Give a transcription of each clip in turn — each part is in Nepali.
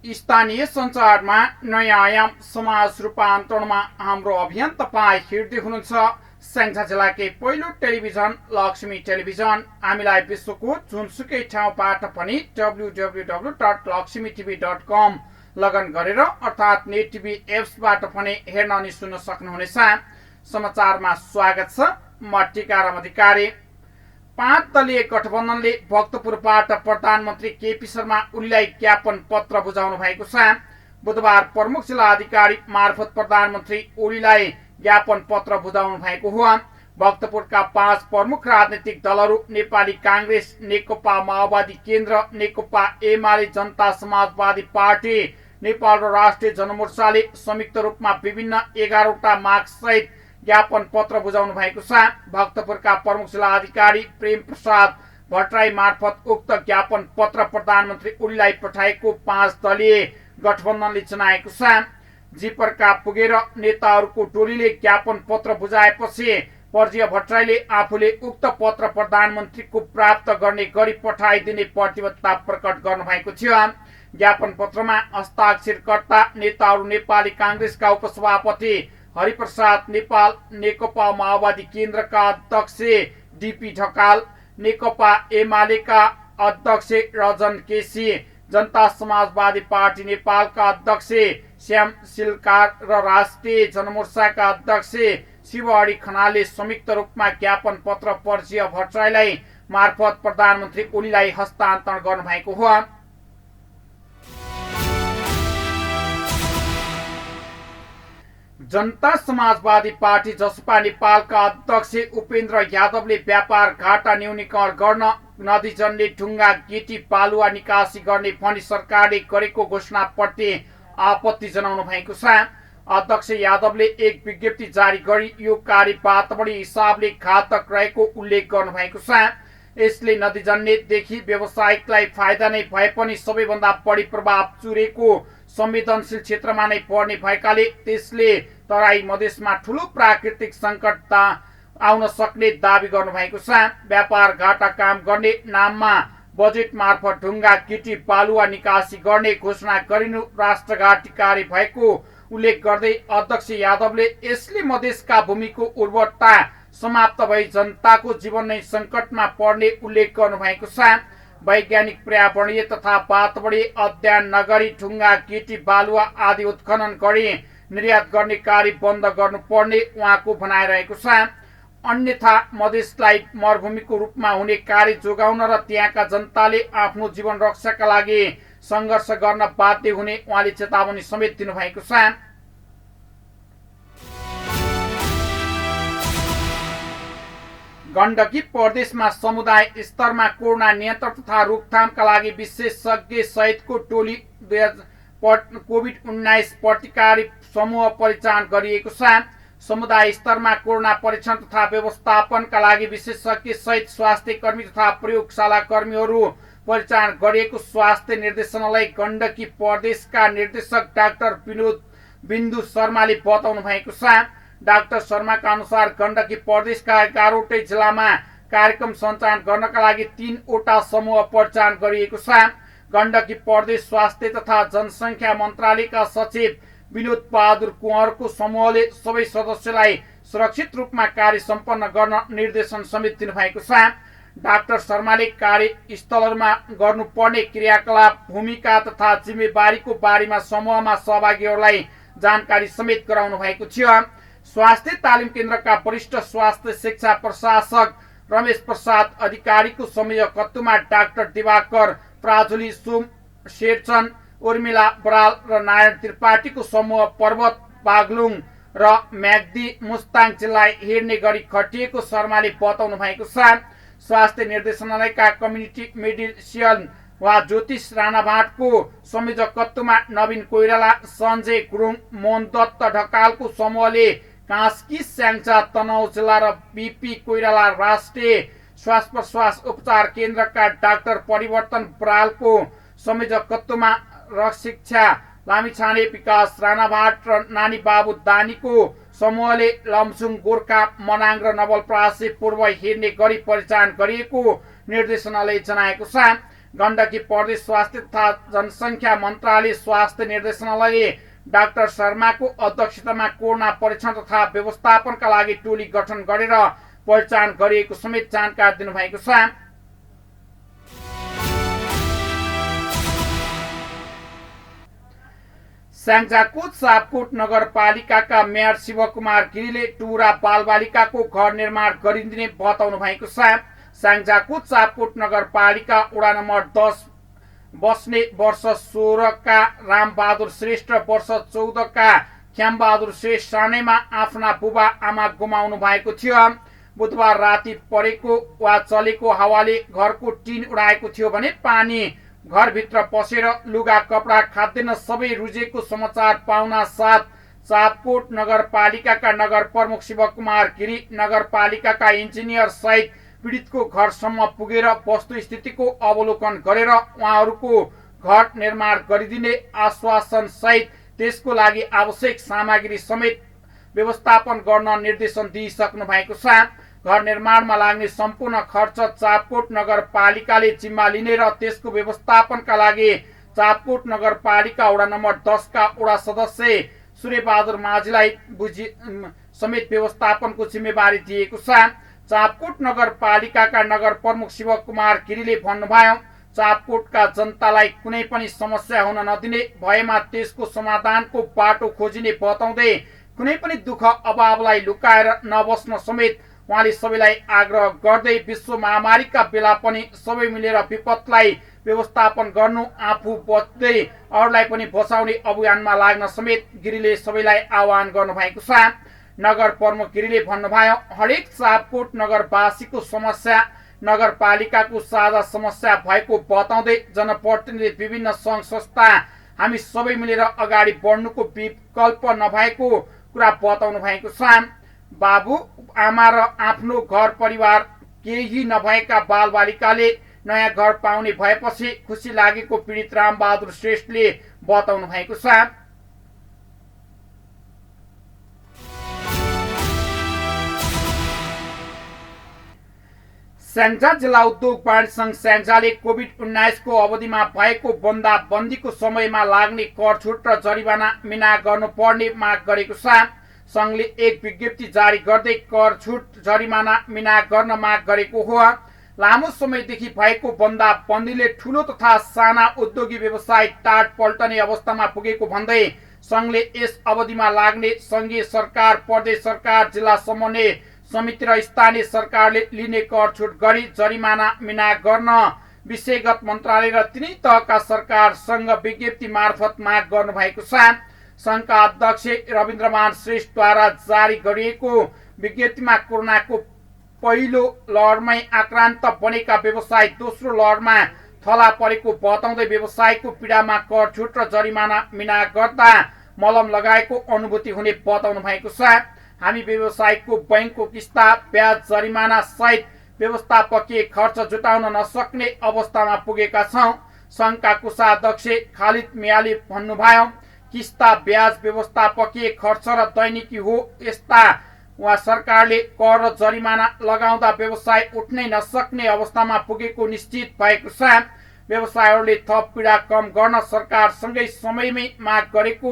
स्थानीय सञ्चारमा नयाँ आयाम समाज रूपान्तरणमा हाम्रो अभियान तपाईँ हेर्दै हुनुहुन्छ स्याङ्जा जिल्लाकै पहिलो टेलिभिजन लक्ष्मी टेलिभिजन। हामीलाई विश्वको जुनसुकै ठाउँबाट पनि www.lakshmitv.com लगन गरेर अर्थात् नेट टिभी एप्सबाट पनि हेर्न अनि सुन्न सक्नुहुनेछ। समाचारमा स्वागत छ। म टीकाराम अधिकारी। 5 दलीय गठबन्धनले भक्तपुरबाट प्रधानमन्त्री केपी शर्मा ओलीलाई ज्ञापन पत्र बुझाउनु भएको छ। बुधबार प्रमुख जिल्ला अधिकारी मार्फत प्रधानमन्त्री ओलीलाई ज्ञापन पत्र बुझाउनु भएको हो। भक्तपुरका 5 प्रमुख राजनीतिक दलहरू नेपाली कांग्रेस, नेकपा माओवादी केन्द्र, नेकपा एमाले, जनता समाजवादी पार्टी, नेपाल र राष्ट्रिय जनमोर्चाले संयुक्त रूपमा विभिन्न 11वटा माग सहित ज्ञापन पत्र बुझाउनु भएको छ। भक्तपुरका प्रमुख जिल्ला अधिकारी प्रेम प्रसाद भट्टराई मार्फत उक्त ज्ञापन पत्र प्रधानमन्त्री ओलीलाई पठाएको 5 दलीय गठबन्धनले जनाएको छ। जिपरका पुगेर नेताहरूको टोलीले ज्ञापन पत्र बुझाएपछि पर्जीय भट्टराईले आफूले उक्त पत्र प्रधानमन्त्रीको प्राप्त गर्ने गरी पठाइदिने प्रतिबद्धता प्रकट गर्नुभएको थियो। ज्ञापन पत्रमा हस्ताक्षरकर्ता नेताहरू नेपाली कांग्रेसका उपसभापति हरिप्रसाद नेपाल, नेकपा माओवादी केन्द्रका अध्यक्ष डीपी ढकाल, नेकपा एमालेका अध्यक्ष रजन केसी, जनता समाजवादी पार्टी नेपालका अध्यक्ष श्याम सिलकार र राष्ट्रिय जनमोर्चाका अध्यक्ष शिवहरि खनालले संयुक्त रूपमा ज्ञापन पत्र पर्जीय भट्टराईलाई मार्फत प्रधानमन्त्री ओलीलाई हस्तान्तरण गर्नुभएको हो। जनता समाजवादी पार्टी जसपा नेपालका अध्यक्ष उपेन्द्र यादवले व्यापार घाटा न्यूनीकरण गर्न नदीजन्य ढुङ्गा गिटी बालुवा निकासी गर्ने भनी सरकारले गरेको घोषणाप्रति आपत्ति जनाउनु भएको छ। अध्यक्ष यादवले एक विज्ञप्ति जारी गरी यो कार्य वातावरणीय हिसाबले घातक रहेको उल्लेख गर्नु भएको छ। यसले नदीजन्यदेखि व्यावसायिकलाई फाइदा नै भए पनि सबैभन्दा बढी प्रभाव चुरेको संवेदनशील क्षेत्रमा नै पर्ने भएकाले त्यसले तराई मधेसमा ठूलो प्राकृतिक सङ्कट आउन सक्ने दावी गर्नुभएको छ। व्यापार घाटा काम गर्ने नाममा बजेट मार्फत ढुङ्गा गिटी बालुवा निकासी गर्ने घोषणा गरिनु राष्ट्रघाती कार्य भएको उल्लेख गर्दै अध्यक्ष यादवले यसले मधेसका भूमिको उर्वरता समाप्त भई जनताको जीवन नै सङ्कटमा पर्ने उल्लेख गर्नुभएको छ। वैज्ञानिक पर्यावरणीय तथा वातावरणीय अध्ययन नगरी ढुङ्गा गिटी बालुवा आदि उत्खनन गरी निर्यात गर्ने कार्य बन्द गर्नुपर्ने उहाँको भनाइरहेको छ। अन्यथा मधेसलाई मरुभूमिको रूपमा हुने कार्य जोगाउन र त्यहाँका जनताले आफ्नो जीवन रक्षाका लागि सङ्घर्ष गर्न बाध्य हुने उहाँले चेतावनी समेत दिनुभएको छ। गण्डकी प्रदेशमा समुदाय स्तरमा कोरोना नियन्त्रण तथा रोकथामका लागि विशेषज्ञ सहितको टोली कोभिड-19 प्रतिकारी समूह परिचालन गरिएको छ। समुदाय स्तरमा कोरोना परीक्षण तथा व्यवस्थापनका लागि विशेषज्ञ सहित स्वास्थ्य कर्मी तथा प्रयोगशाला कर्मीहरू परिचालन गरिएको स्वास्थ्य निर्देशनालय गण्डकी प्रदेशका निर्देशक डाक्टर बिन्दु शर्माले बताउनु भएको छ। डाक्टर शर्माका अनुसार गण्डकी प्रदेशका 11वटै जिल्लामा कार्यक्रम सञ्चालन गर्नका लागि 3वटा समूह परिचालन गरिएको छ। गण्डकी प्रदेश स्वास्थ्य तथा जनसङ्ख्या मन्त्रालयका सचिव विनोद बहादुर कुँवरको समूहले सबै सदस्यलाई सुरक्षित रूपमा कार्य सम्पन्न गर्न निर्देशन समेत दिनुभएको छ। डाक्टर शर्माले कार्यस्थलहरूमा गर्नुपर्ने क्रियाकलाप, भूमिका तथा जिम्मेवारीको बारेमा समूहमा सहभागीहरूलाई जानकारी समेत गराउनु भएको थियो। स्वास्थ्य तालिम केन्द्रका वरिष्ठ स्वास्थ्य शिक्षा प्रशासक रमेश प्रसाद अधिकारीको संयोजकत्वमा डाक्टर दिवाकर प्राजुली, सोम शेरचन, उर्मिला बराल र नारायण त्रिपाठीको समूह पर्वत, बागलुङ र म्याग्दी मुस्ताङ जिल्ला हेर्ने गरी खटिएको शर्माले बताउनु भएको छ। स्वास्थ्य निर्देशनालयका कम्युनिटी मेडिसिन वा ज्योतिष राणाभाटको संयोजकत्वमा नवीन कोइराला, सञ्जय गुरुङ, मोहन दत्त ढकालको समूहले कास्की, स्याङ्जा, तनहुँ जिल्ला र बीपी कोइराला राष्ट्रिय श्वास प्रश्वास उपचार केन्द्रका डाक्टर परिवर्तन बरालको संयोजकत्वमा रशिक्षा लामिछाने, विकास राणाभाट र नानी बाबु दानीको समूहले लमसुङ, गोर्खा, मनाङ र नवलपरासी पूर्व हेर्ने गरी परिचालन गरिएको निर्देशनालय जनाएको छ। गण्डकी प्रदेश स्वास्थ्य तथा जनसङ्ख्या मन्त्रालय स्वास्थ्य निर्देशनालयले डाक्टर शर्माको अध्यक्षतामा कोरोना परीक्षण तथा व्यवस्थापनका लागि टोली गठन गरेर पहिचान गरिएको समेत जानकारी दिनुभएको छ। स्याङ्जाको चापकोट नगरपालिकाका मेयर शिवकुमार गिरीले टुरा बालबालिकाको घर निर्माण गरिदिने बताउनु भएको छ। स्याङ्जाको चापकोट नगरपालिका वडा नम्बर 10 बस्ने वर्ष 16 का रामबहादुर श्रेष्ठ, वर्ष 14 का श्यामबहादुर श्रेष्ठ सानैमा आफ्ना बुबा आमा गुमाउनु भएको थियो। बुधबार राति परेको वा चलेको हावाले घरको टिन उडाएको थियो भने पानी घरभित्र पसेर लुगा कपडा खाद्यान्न सबै रुजेको समाचार पाउना साथ चापकोट नगरपालिकाका नगर प्रमुख शिवकुमार गिरी, नगरपालिकाका इन्जिनियर सहित पीडितको घरसम्म पुगेर वस्तुस्थितिको अवलोकन गरेर उहाँहरूको घर निर्माण गरिदिने आश्वासन सहित त्यसको लागि आवश्यक सामग्री समेत व्यवस्थापन गर्न निर्देशन दिइसक्नु भएको छ। घर निर्माणमा लाग्ने सम्पूर्ण खर्च चापकोट नगरपालिकाले जिम्मा लिने र त्यसको व्यवस्थापनका लागि चापकोट नगरपालिका वडा नम्बर 10 का वडा सदस्य सूर्यबहादुर माझीलाई समेत व्यवस्थापनको जिम्मेवारी दिएको छ। चापकोट नगरपालिकाका नगर प्रमुख शिवकुमार गिरीले भन्नुभयो, चापकोटका जनतालाई कुनै पनि समस्या हुन नदिने, भएमा त्यसको समाधानको बाटो खोजिने बताउँदै कुनै पनि दुःख अभावलाई लुकाएर नबस्न समेत उहाँले सबैलाई आग्रह गर्दै विश्व महामारीका बेला पनि सबै मिलेर विपदलाई व्यवस्थापन गर्नु, आफू बच्दै अरूलाई पनि बचाउने अभियानमा लाग्न समेत गिरीले सबैलाई आह्वान गर्नुभएको छ। नगर प्रमुख गिरीले भन्नुभयो, हरेक चापकोट नगरवासीको समस्या नगरपालिकाको साझा समस्या भएको बताउँदै जनप्रतिनिधि विभिन्न सङ्घ संस्था हामी सबै मिलेर अगाडि बढ्नुको विकल्प नभएको कुरा बताउनु भएको छ। बाबु आमा र आफ्नो घर परिवार केही नभएका बालबालिकाले नयाँ घर पाउने भएपछि खुसी लागेको पीडित रामबहादुर श्रेष्ठले बताउनु भएको छ। स्याङ्जा जिल्ला उद्योग वाणिज्य सङ्घ स्याङ्जाले कोभिड-19 को अवधिमा भएको बन्दाबन्दीको समयमा लाग्ने कर छुट र जरिवाना मिना गर्नुपर्ने माग गरेको छ। सङ्घले एक विज्ञप्ति जारी गर्दै कर छुट जरिमाना मिना गर्न माग गरेको हो। लामो समयदेखि भएको बन्दाबन्दीले ठूलो तथा साना उद्योगी व्यवसाय टाट पल्टने अवस्थामा पुगेको भन्दै सङ्घले यस अवधिमा लाग्ने सङ्घीय सरकार, प्रदेश सरकार, जिल्ला समन्वय समिति र स्थानीय सरकारले लिने कर छुट गरी जरिमाना मिना गर्न विषयगत मन्त्रालय र तिनै तहका सरकारसँग विज्ञप्ति मार्फत माग गर्नु भएको छ। सङ्घका अध्यक्ष रविन्द्रमान श्रेष्ठद्वारा जारी गरिएको विज्ञप्तिमा कोरोनाको पहिलो लहरमै आक्रान्त बनेका व्यवसाय दोस्रो लहरमा थला परेको बताउँदै व्यवसायको पीडामा कर छुट र जरिमाना मिना गर्दा मलम लगाएको अनुभूति हुने बताउनु भएको छ। हामी व्यवसायको बैंकको किस्ता, ब्याज, जरिमाना सहित व्यवस्थापकीय खर्च जुटाउन नसक्ने अवस्थामा पुगेका छौं। सङ्घका कोषाध्यक्ष खालिद मियाले भन्नुभयो, किस्ता, ब्याज, व्यवस्थापकीय खर्च र दैनिकी हो यस्ता वा सरकारले कर र जरिमाना लगाउँदा व्यवसाय उठ्नै नसक्ने अवस्थामा पुगेको निश्चित भएको छ। व्यवसायहरूले थप पीडा कम गर्न सरकारसँगै समयमै माग गरेको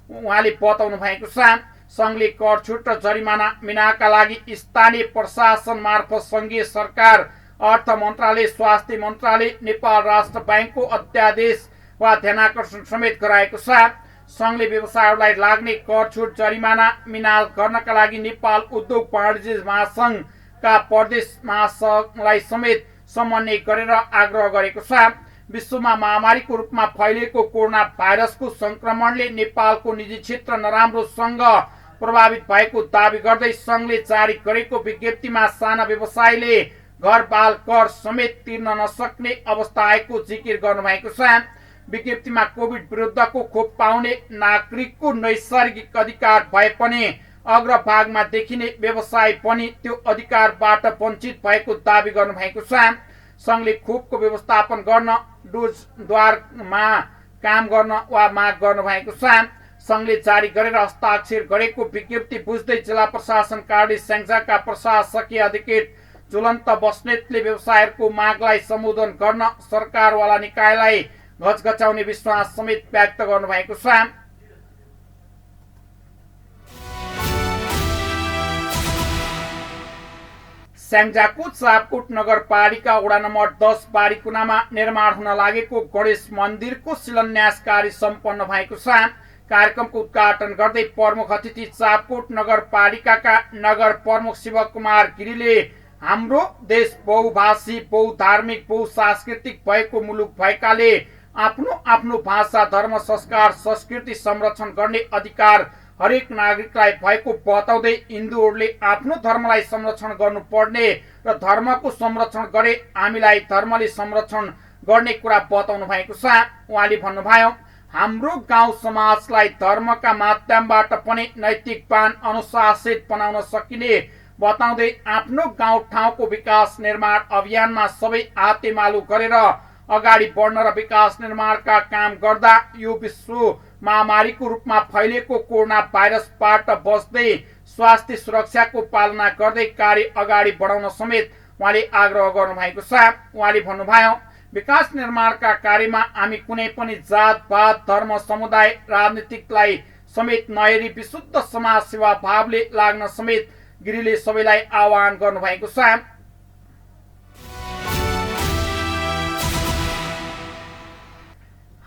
उहाँले बताउनु भएको छ। सङ्घले कर छुट र जरिमाना मिनाका लागि स्थानीय प्रशासन मार्फत सङ्घीय सरकार, अर्थ मन्त्रालय, स्वास्थ्य मन्त्रालय, नेपाल राष्ट्र ब्याङ्कको अध्यादेश वा ध्यानाकर्षण समेत गराएको छ। सङ्घले व्यवसायहरूलाई लाग्ने कर छुट जरिमाना मिना गर्नका लागि नेपाल उद्योग वाणिज्य महासङ्घका प्रदेश महासङ्घलाई समेत समन्वय गरेर आग्रह गरेको छ। विश्वमा महामारीको रूपमा फैलिएको कोरोना भाइरसको संक्रमणले नेपालको निजी क्षेत्र नराम्रोसँग प्रभावित भएको दावी गर्दै सङ्घले जारी गरेको विज्ञप्तिमा साना व्यवसायले घर बाल कर समेत तिर्न नसक्ने अवस्था आएको जिकिर गर्नुभएको छ। विज्ञप्तिमा कोभिड विरुद्धको खोप पाउने नागरिकको नैसर्गिक अधिकार भए पनि अग्रभागमा देखिने व्यवसाय पनि त्यो अधिकारबाट वञ्चित भएको दावी गर्नुभएको छ। सङ्घले खोपको व्यवस्थापन गर्न डोजद्वारमा काम गर्न वा माग गर्नुभएको छ। सङ्घले जारी गरेर हस्ताक्षर गरेको विज्ञप्ति बुझ्दै जिल्ला प्रशासन कार्यालय स्याङ्जाका प्रशासकीय अधिकृत ज्वलन्त बस्नेतले व्यवसायहरूको मागलाई सम्बोधन गर्न सरकारवाला निकायलाई घचघचाउने विश्वास समेत व्यक्त गर्नुभएको छ। स्याङ्जाको चापकोट नगरपालिका वडा नम्बर 10 बारीकुनामा निर्माण हुन लागेको गणेश मन्दिरको शिलान्यास कार्य सम्पन्न भएको छ। कार्यक्रमको उद्घाटन गर्दै प्रमुख अतिथि चापकोट नगरपालिकाका नगर प्रमुख शिवकुमार गिरीले हाम्रो देश बहुभाषी, बहुधार्मिक, बहुसांस्कृतिक भएको मुलुक भएकाले आफ्नो आफ्नो भाषा, धर्म, संस्कार, संस्कृति संरक्षण गर्ने अधिकार हरेक नागरिकलाई भएको बताउँदै हिन्दूहरूले आफ्नो धर्मलाई संरक्षण गर्नुपर्ने र धर्मको संरक्षण गरे हामीलाई धर्मले संरक्षण गर्ने कुरा बताउनु भएको छ। उहाँले भन्नुभयो, हाम्रो गाउँ समाजलाई धर्मका माध्यमबाट पनि नैतिकवान, अनुशासित बनाउन सकिने बताउँदै आफ्नो गाउँ ठाउँको विकास निर्माण अभियानमा सबै हातेमालो गरेर अगाडि बढ्न र विकास निर्माणका काम गर्दा यो विश्व महामारीको रूपमा फैलिएको कोरोना भाइरसबाट बच्दै स्वास्थ्य सुरक्षाको पालना गर्दै कार्य अगाडि बढाउन समेत उहाँले आग्रह गर्नुभएको छ। उहाँले भन्नुभयो, विकास निर्माणका कार्यमा हामी कुनै पनि जातपात, धर्म, समुदाय, राजनीतिकलाई समेत नहेरी विशुद्ध समाज सेवा भावले लाग्न समेत गिरीले सबैलाई आह्वान गर्नुभएको छ।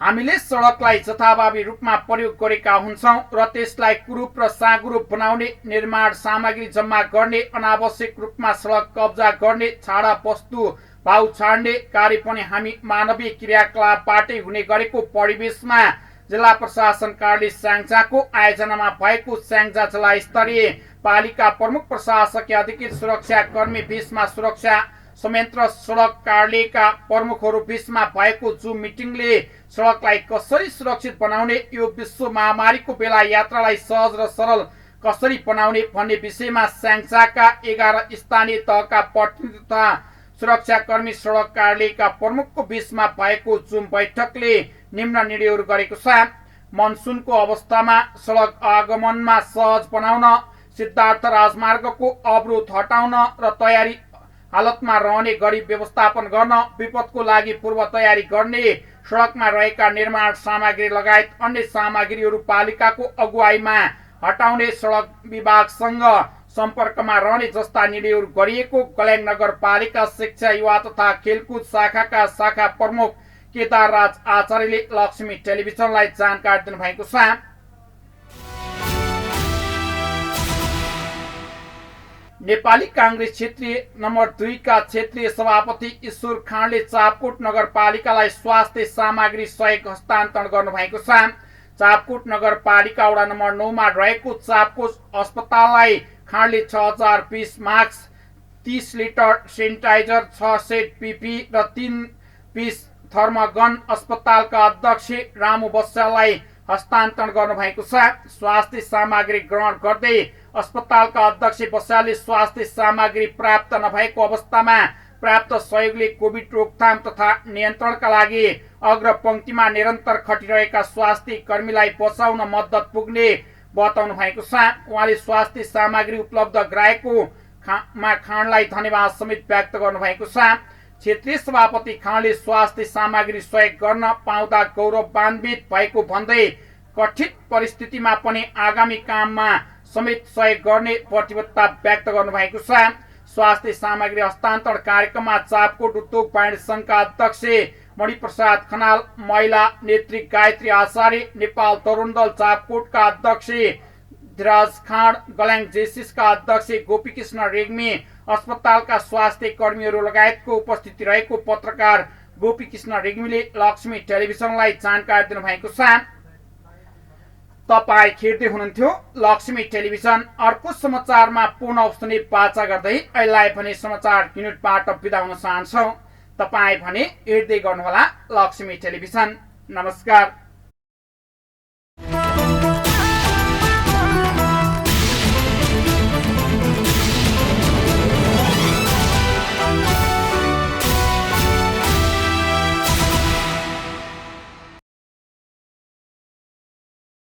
हामीले सडकलाई जथाभावी रूपमा प्रयोग गरेका हुन्छौं र त्यसलाई कुरूप र साँगुरूप बनाउने, निर्माण सामग्री जम्मा गर्ने, अनावश्यक रूपमा सडक कब्जा गर्ने, छाडा वस्तु भाउ छाड्ने कार्य पनि हामी मानवीय क्रियाकलापबाटै हुने गरेको परिवेशमा जिल्ला प्रशासन कार्यालय स्याङ्जाको आयोजनामा भएको स्याङ्जा जिल्ला स्तरीय पालिका प्रमुख प्रशासकीय अधिकृत सुरक्षा कर्मी बीचमा सुरक्षा संयन्त्र सडक कार्यालयका प्रमुखहरू बीचमा भएको जुम मिटिङले सडकलाई कसरी सुरक्षित बनाउने, यो विश्व महामारीको बेला यात्रालाई सहज र सरल कसरी बनाउने भन्ने विषयमा स्याङ्जाका 11 स्थानीय तहका प्रतिनिधि तथा सुरक्षाकर्मी सडक कार्यालयका प्रमुखको बीचमा भएको जुम बैठकले निम्न निर्णयहरू गरेको छ। मनसुनको अवस्थामा सडक आगमनमा सहज बनाउन, सिद्धार्थ राजमार्गको अवरोध हटाउन र तयारी हालतमा रहने गरी व्यवस्थापन गर्न, विपदको लागि पूर्व तयारी गर्ने, सडकमा रहेका निर्माण सामग्री लगायत अन्य सामग्रीहरू पालिकाको अगुवाईमा हटाउने, सडक विभागसँग सम्पर्कमा रहने जस्ता निर्णयहरू गरिएको कल्याण नगरपालिका शिक्षा, युवा तथा खेलकुद शाखाका शाखा प्रमुख केदार राज आचार्यले लक्ष्मी टेलिभिजनलाई जानकारी दिनुभएको छ। नेपाली कांग्रेस क्षेत्रीय नम्बर 2 का क्षेत्रीय सभापति ईश्वर खाँडले चापकोट नगरपालिकालाई स्वास्थ्य सामग्री सहयोग हस्तान्तरण गर्नुभएको छ। चापकोट नगरपालिका वडा नम्बर 9 मा रहेको चापकोट अस्पताललाई खाँडले 6000 piece mask, 30 litre sanitiser, 6 set PP र 3 पीस थर्मगन अस्पतालका अध्यक्ष रामु बस्याललाई हस्तान्तरण गर्नुभएको छ। स्वास्थ्य सामग्री ग्रहण गर्दै अस्पतालका अध्यक्ष बस्यालले स्वास्थ्य सामग्री प्राप्त नभएको अवस्थामा प्राप्त सहयोगले कोभिड रोकथाम तथा नियन्त्रणका लागि अग्रपंक्तिमा निरन्तर खटिरहेका स्वास्थ्य कर्मीलाई बचाउन मद्दत पुग्ने बताउनु भएको छ। उहाँले स्वास्थ्य सामग्री उपलब्ध गराएको खाँडलाई धन्यवाद समेत व्यक्त गर्नुभएको छ। क्षेत्रीय सभापति खाँडले स्वास्थ्य सामग्री सहयोग गर्न पाउँदा गौरवान्वित भएको भन्दै कठिन परिस्थितिमा पनि आगामी काममा समेत सहयोग गर्ने प्रतिबद्धता व्यक्त गर्नुभएको छ। स्वास्थ्य सामग्री हस्तान्तरण कार्यक्रममा चापकोट उद्योग वाणिज्य संघका अध्यक्ष मणिप्रसाद खनाल, महिला नेत्री गायत्री आचार्य, नेपाल तरुण दल चापकोटका अध्यक्ष धीराज खाँड, गल्याङ जेसिसका अध्यक्ष गोपीकृष्ण रेग्मी, अस्पतालका स्वास्थ्य कर्मीहरू लगायतको उपस्थिति रहेको पत्रकार गोपीकृष्ण रेग्मीले लक्ष्मी टेलिभिजनलाई जानकारी दिनुभएको छ। तपाई हेर्दै हुनुहुन्थ्यो लक्ष्मी टेलिभिजन। अर्को समाचारमा पुनः आउने बाचा गर्दै अहिले भने समाचार युनिटबाट बिदा हुन चाहन्छौं। तपाई भने हेर्दै गर्नुहोला लक्ष्मी टेलिभिजन। नमस्कार।